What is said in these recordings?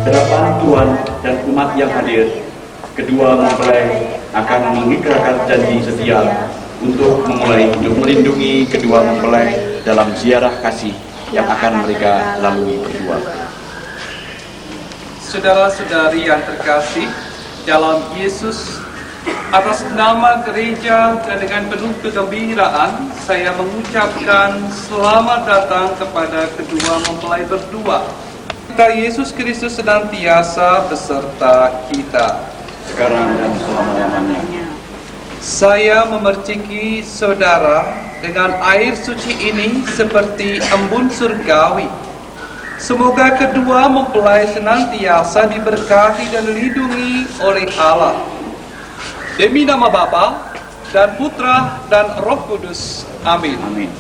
Hadapan Tuhan dan umat yang hadir, kedua mempelai akan mengikrarkan janji setia untuk memulai hidup melindungi kedua mempelai dalam ziarah kasih yang akan mereka lalui berdua. Saudara-saudari yang terkasih dalam Yesus, atas nama gereja dan dengan penuh kegembiraan, saya mengucapkan selamat datang kepada kedua mempelai berdua. Kita Yesus Kristus senantiasa beserta kita, Sekarang dan selama-lamanya. Saya memerciki saudara dengan air suci ini seperti embun surgawi. Semoga kedua mempelai senantiasa diberkati dan dilindungi oleh Allah. Demi nama Bapa dan Putra dan Roh Kudus. Amin. Amin.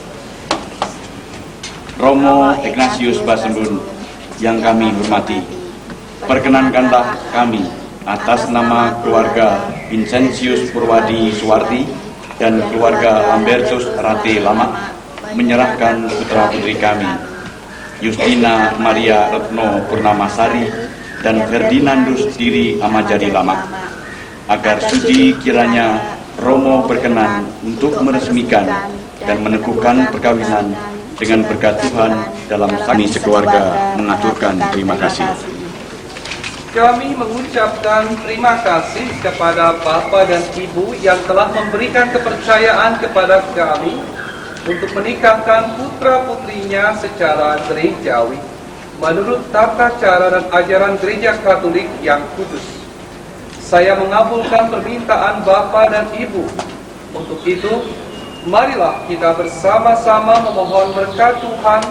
Romo Ignatius Basembun yang kami hormati, perkenankanlah kami atas nama keluarga Vincentius Purwadi Suwardi dan keluarga Lambertus Rate Lama menyerahkan putra-putri kami, Justina Maria Retno Purnamasari dan Ferdinandus Diri Amajadi Lama, agar suci kiranya Romo berkenan untuk meresmikan dan meneguhkan perkawinan dengan berkat Tuhan dalam kami sekeluarga mengaturkan terima kasih. Kami mengucapkan terima kasih kepada Bapa dan Ibu yang telah memberikan kepercayaan kepada kami untuk menikahkan putra-putrinya secara gerejawi menurut tata cara dan ajaran Gereja Katolik yang kudus. Saya mengabulkan permintaan Bapa dan Ibu. Untuk itu, marilah kita bersama-sama memohon berkat Tuhan.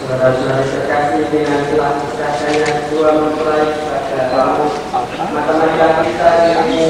Saudara-saudara sekasih, dengan telah diserahkannya kedua mempelai pada mata-mata kita ini.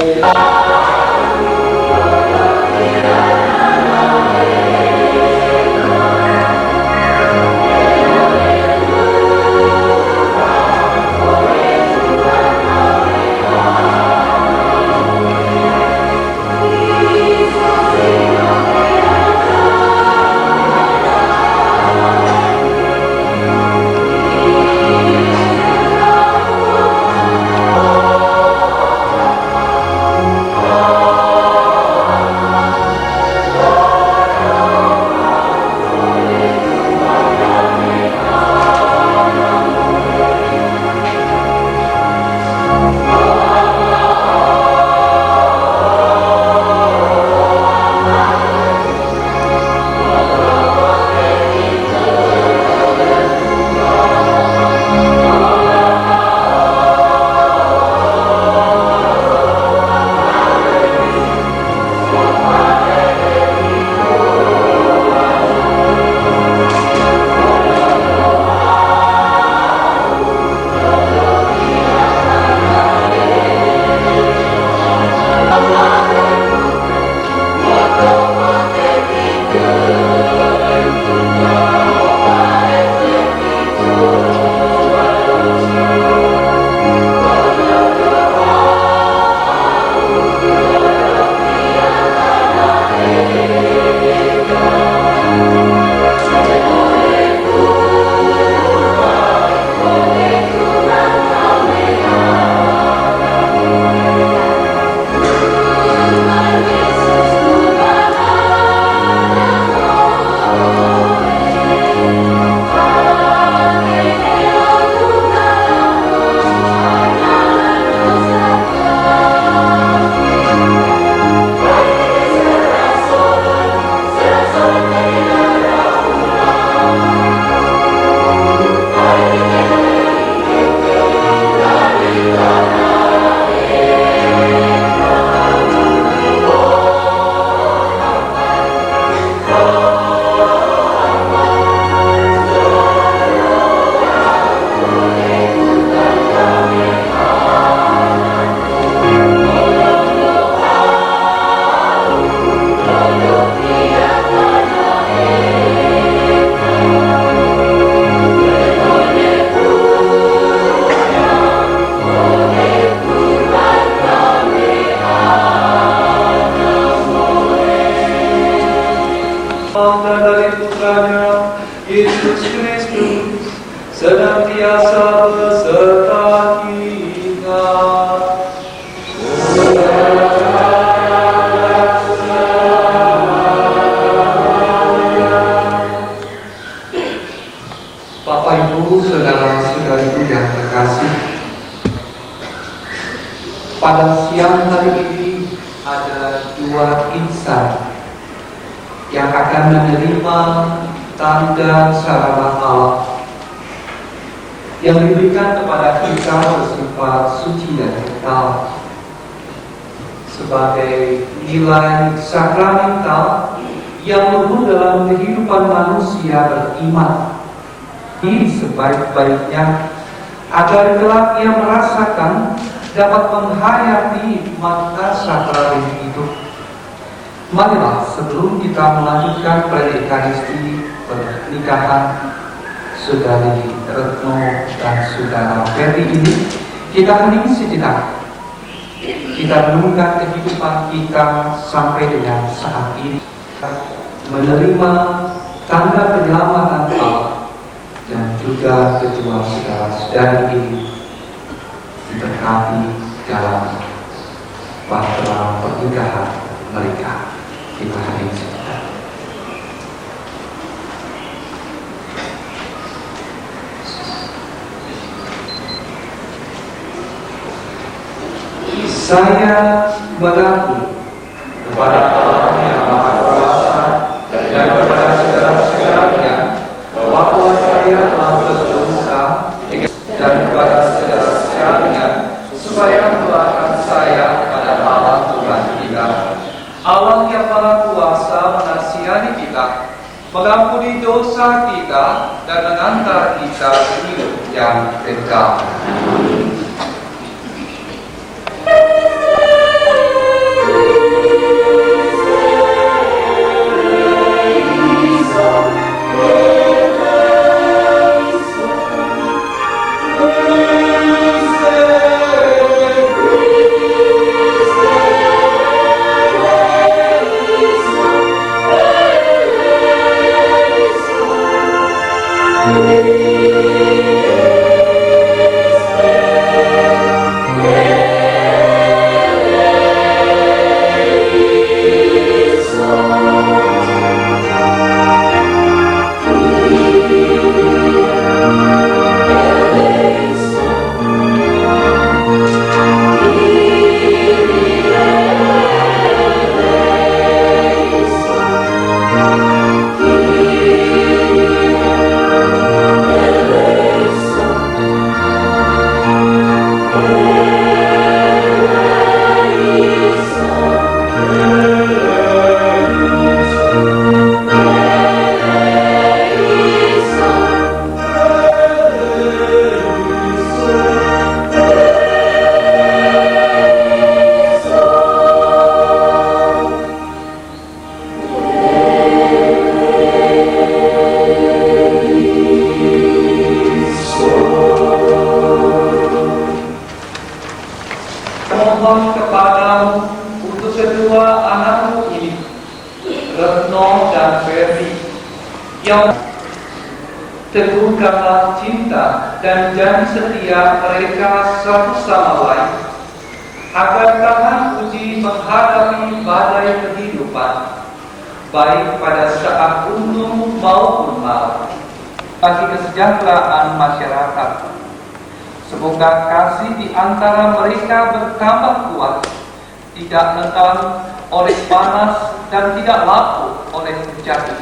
Dari putranya Yesus Kristus senantiasa beserta kita. Bapak Ibu, saudara-saudariku yang terkasih, pada siang hari ini ada dua insan yang akan menerima tanda sarana Allah yang diberikan kepada kita bersifat suci dan kekal sebagai nilai sakramental yang luhur dalam kehidupan manusia beriman ini sebaik-baiknya agar kelak ia merasakan dapat menghayati makna sakramen hidup Marilah sebelum kita melanjutkan predikasi pernikahan Saudari Retno dan Saudara Ferdi ini, kita hening sejenak. Kita renungkan kehidupan kita sampai dengan saat ini, menerima tanda penyelamatan Allah dan juga kedua saudara-saudari ini diberkati dalam bahtera pernikahan mereka. Kita hening sejenak. Saya mengaku kepada Allah yang Maha Kuasa dan kepada saudara-saudaranya bahwa saya telah berdosa, dan kepada saudara-saudaranya supaya mendoakan saya kepada Allah Tuhan kita. Allah yang Maha Kuasa menasihani kita, mengampuni dosa kita, dan mengantar kita ke hidup yang kekal. Mohon kepadamu untuk kedua anakmu ini, Retno dan Ferdi, yang teguhkanlah cinta dan janji setia mereka satu sama lain, agar tahan uji menghadapi badai kehidupan, baik pada saat untung maupun malam, bagi kesejahteraan masyarakat. Semoga kasih di antara mereka bertambah kuat, tidak lengang oleh panas dan tidak lapuk oleh hujan,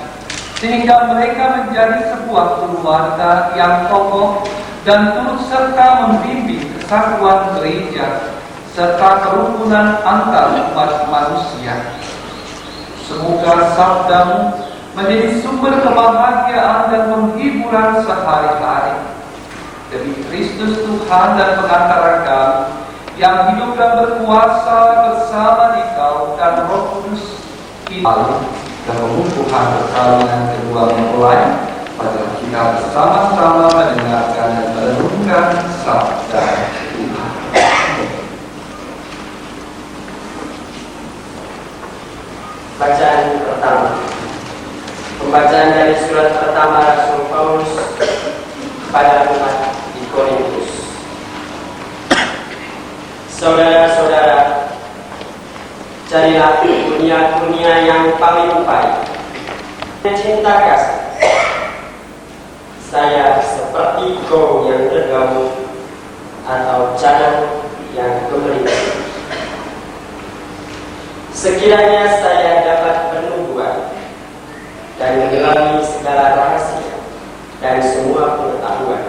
sehingga mereka menjadi sebuah keluarga yang kokoh dan turut serta membimbing kesatuan gereja serta kerukunan antar umat manusia. Semoga sabdamu menjadi sumber kebahagiaan dan penghiburan sehari-hari. Demi Kristus Tuhan dan pengantara kami, yang hidup dan berkuasa bersama Dikau dan Roh Kudus, kita dan pengukuhan perkawinan kedua mempelai, pada kita bersama-sama mendengarkan dan merenungkan sabda Tuhan. Bacaan pertama. Pembacaan dari surat pertama Rasul Paulus pada umat di Korintus. Saudara-saudara, carilah kurnia-kurnia yang paling baik. Cinta kasih. Saya seperti gong yang tergabung atau cadang yang gemericik. Sekiranya saya dapat bernubuat dan mengilami segala rahasia dan semua pengetahuan.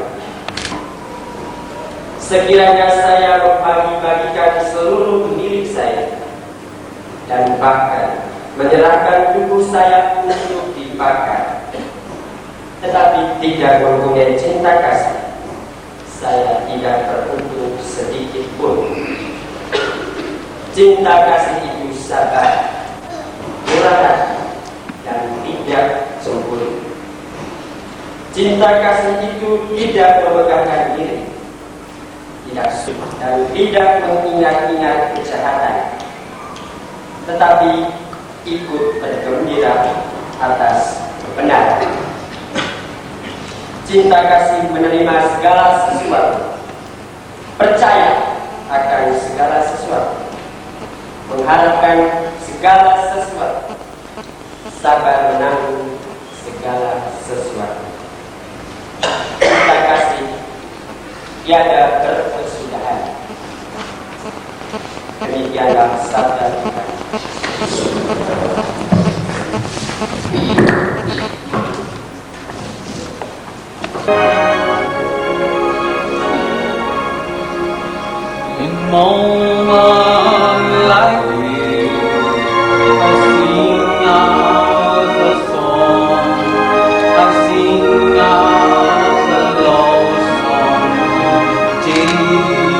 Sekiranya saya membagi-bagikan seluruh diri saya dan bahkan menyerahkan tubuh saya untuk dibakar, tetapi tidak mempunyai cinta kasih, saya tidak beruntung sedikit pun. Cinta kasih itu sabar, Cinta kasih itu tidak memegahkan diri, tidak suka dan tidak mengingat-ingat kejahatan, tetapi ikut bergembira atas kebenaran. Cinta kasih menerima segala sesuatu, percaya akan segala sesuatu, mengharapkan segala sesuatu, sabar menanggung segala sesuatu. Cinta kasih tiada berkesudahan. Demikianlah sabda Tuhan. In moments like this, I sing out the song. I sing out the love song, Jesus.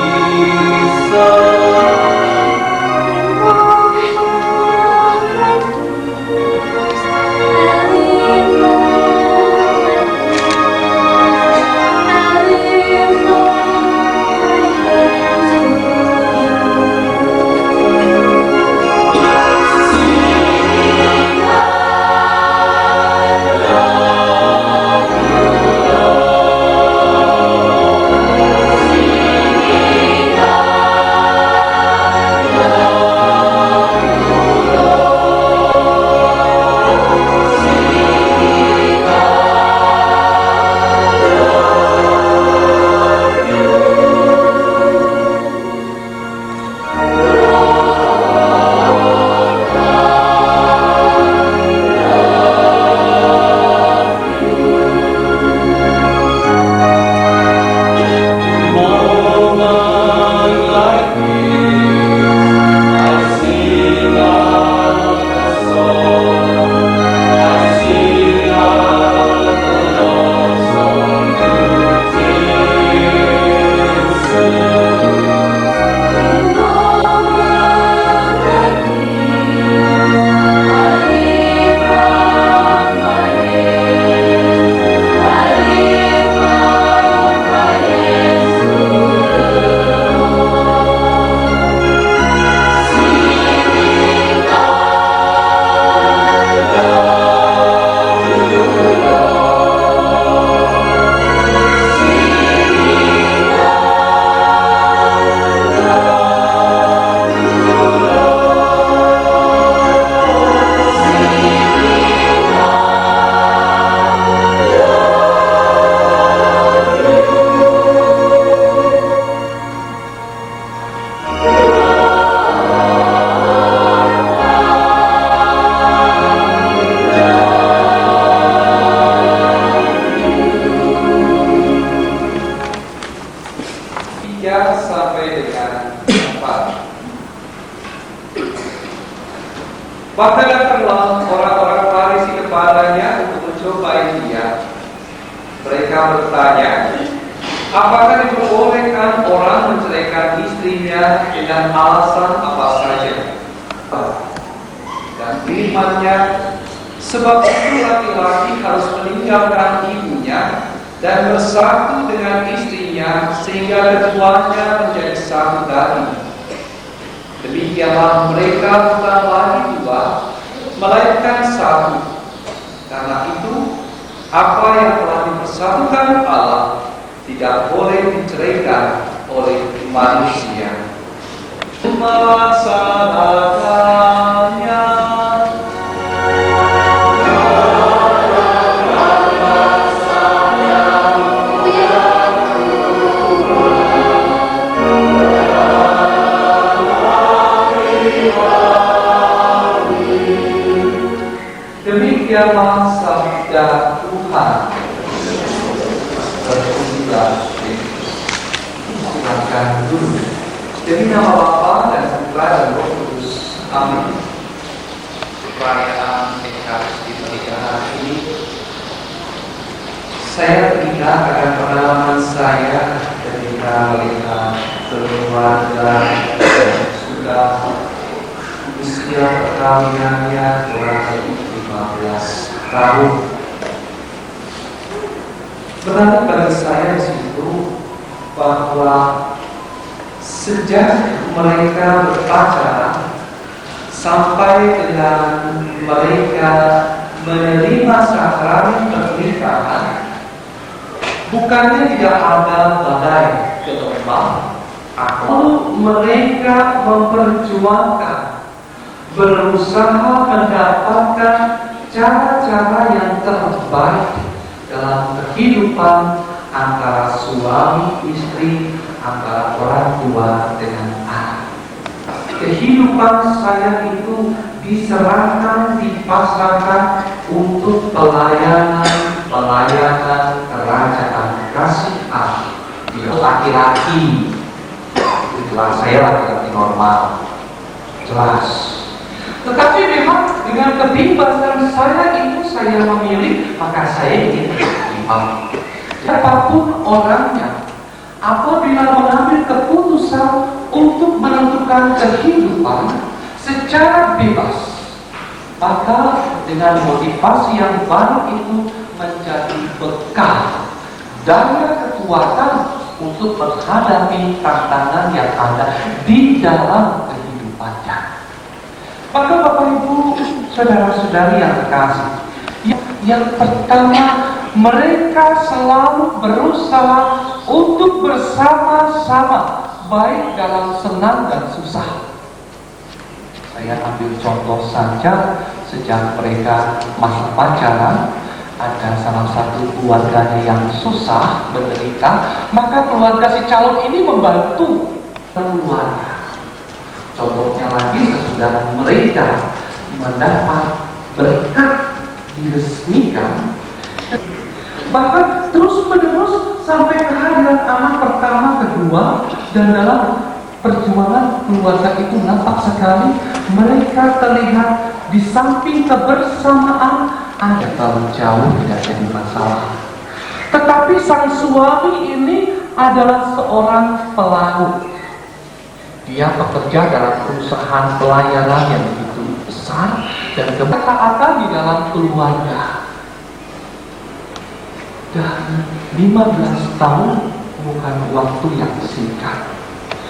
Maka datanglah orang-orang Farisi kepadanya untuk mencobai dia. Mereka bertanya, apakah diperbolehkan orang menceraikan istrinya dengan alasan apa saja? Dan firman-Nya, sebab itu laki-laki harus meninggalkan ibunya dan bersatu dengan istrinya sehingga keduanya menjadi satu daging. Demikianlah mereka bukan lagi dua, melainkan satu. Karena itu, apa yang telah dipersatukan Allah tidak boleh diceraikan oleh manusia. Melaksanakannya. Demikianlah sabda Tuhan. Berpujilah silakan dulu. Demi nama Bapa dan Putra dan Roh Kudus. Amin. Perayaan Ekaristi pernikahan ini saya teringat akan pengalaman saya ketika melihat keluarga sudah usia perkawinannya kurang lebih 15 tahun. Menarik bagi saya di situ bahwa sejak mereka berpacaran sampai dengan mereka menerima sakramen pernikahan, bukannya tidak ada badai gelombang, atau mereka memperjuangkan, berusaha mendapatkan cara-cara yang terbaik dalam kehidupan antara suami istri, antara orang tua dengan anak. Kehidupan saya itu diserahkan, dipasrahkan untuk pelayanan kerajaan kasih Allah. Dia laki-laki, itulah saya laki-laki normal, jelas. Tetapi memang dengan kebebasan saya memilih, maka saya ingin berimbang. Siapapun orangnya, apabila mengambil keputusan untuk menentukan kehidupan secara bebas, maka dengan motivasi yang baru itu menjadi bekal daya kekuatan untuk menghadapi tantangan yang ada di dalam kehidupannya. Maka Bapak Ibu, saudara-saudari yang terkasih, yang pertama, mereka selalu berusaha untuk bersama-sama, baik dalam senang dan susah. Saya ambil contoh saja, sejak mereka masih pacaran, ada salah satu keluarganya yang susah, menderita, maka keluarga si calon ini membantu keluarga. Contohnya lagi, sesudah mereka mendapat berkat diresmikan, bahkan terus menerus sampai kehadiran anak pertama, kedua, dan dalam perjuangan keluarga itu nampak sekali mereka terlihat di samping kebersamaan ada terlalu jauh tidak jadi masalah. Tetapi sang suami ini adalah seorang pelaut. Dia bekerja dalam perusahaan pelayanan yang begitu besar dan ketaatan di dalam keluarga. Dan 15 tahun bukan waktu yang singkat.